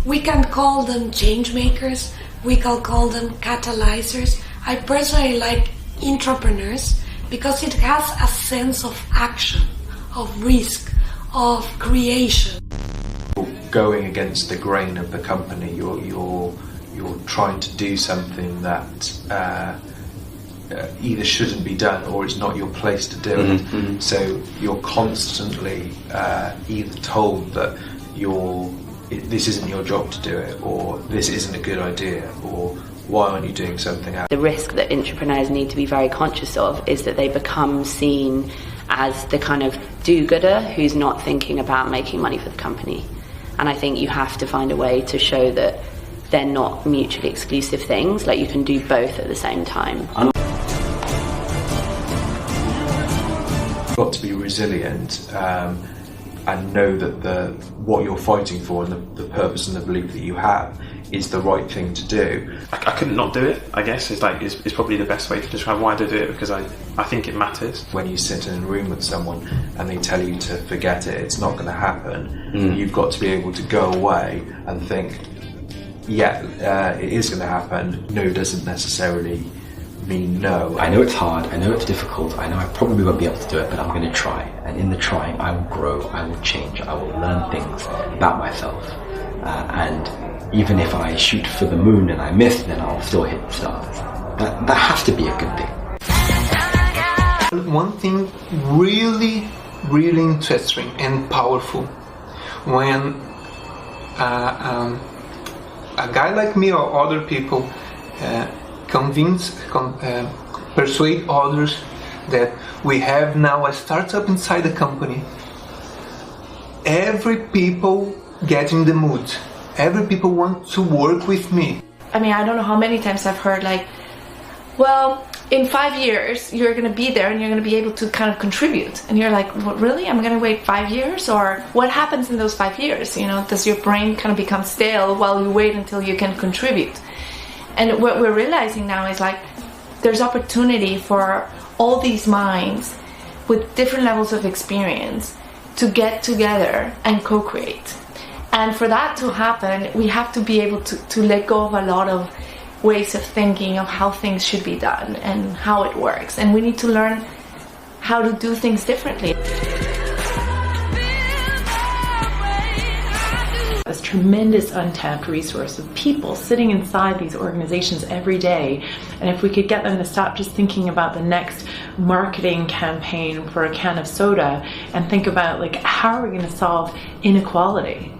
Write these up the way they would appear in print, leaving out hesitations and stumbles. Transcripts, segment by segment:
We can call them change makers, we can call them catalyzers. I personally like entrepreneurs because it has a sense of action, of risk, of creation. Going against the grain of the company, you're trying to do something that either shouldn't be done or it's not your place to do it. Mm-hmm. So you're constantly either told that this isn't your job to do it, or this isn't a good idea, or why aren't you doing something else? The risk that entrepreneurs need to be very conscious of is that they become seen as the kind of do-gooder who's not thinking about making money for the company. And I think you have to find a way to show that they're not mutually exclusive things, like you can do both at the same time. You've got to be resilient and know that what you're fighting for and the purpose and the belief that you have is the right thing to do. I couldn't not do it, I guess, is probably the best way to describe why I do it, because I think it matters. When you sit in a room with someone and they tell you to forget it, it's not going to happen, you've got to be able to go away and think, yeah, it is going to happen. No doesn't necessarily mean no. I know it's hard, I know it's difficult, I know I probably won't be able to do it, but I'm going to try. And in the trying, I will grow, I will change, I will learn things about myself. And even if I shoot for the moon and I miss, then I'll still hit the stars. That has to be a good thing. One thing really interesting and powerful, when a guy like me or other people persuade others that we have now a startup inside the company, every people get in the mood. Every people want to work with me. I mean, I don't know how many times I've heard like, well, in 5 years you're going to be there and you're going to be able to kind of contribute. And you're like, what, really? I'm going to wait 5 years? Or what happens in those 5 years? You know, does your brain kind of become stale while you wait until you can contribute? And what we're realizing now is like, there's opportunity for all these minds with different levels of experience to get together and co-create. And for that to happen, we have to be able to let go of a lot of ways of thinking of how things should be done and how it works. And we need to learn how to do things differently. This tremendous untapped resource of people sitting inside these organizations every day. And if we could get them to stop just thinking about the next marketing campaign for a can of soda and think about, like, how are we going to solve inequality?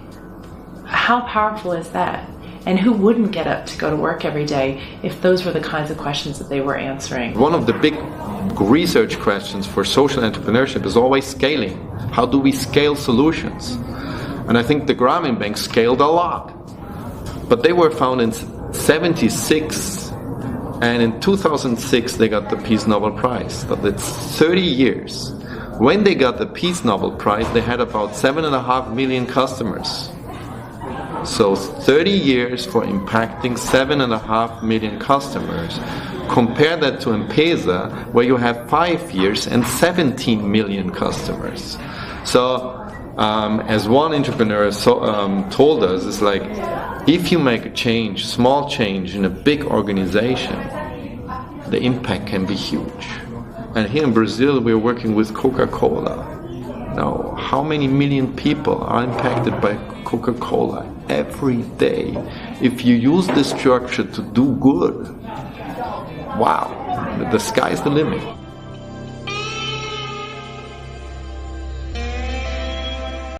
How powerful is that? And who wouldn't get up to go to work every day if those were the kinds of questions that they were answering? One of the big research questions for social entrepreneurship is always scaling. How do we scale solutions? And I think the Grameen Bank scaled a lot. But they were founded in 76, and in 2006 they got the Peace Nobel Prize. So that's 30 years. When they got the Peace Nobel Prize, they had about 7.5 million customers. So 30 years for impacting 7.5 million customers. Compare that to M-Pesa, where you have 5 years and 17 million customers. So, as one entrepreneur told us, it's like, if you make a change, small change in a big organization, the impact can be huge. And here in Brazil, we're working with Coca-Cola. Now, how many million people are impacted by Coca-Cola every day? If you use this structure to do good, wow, the sky's the limit.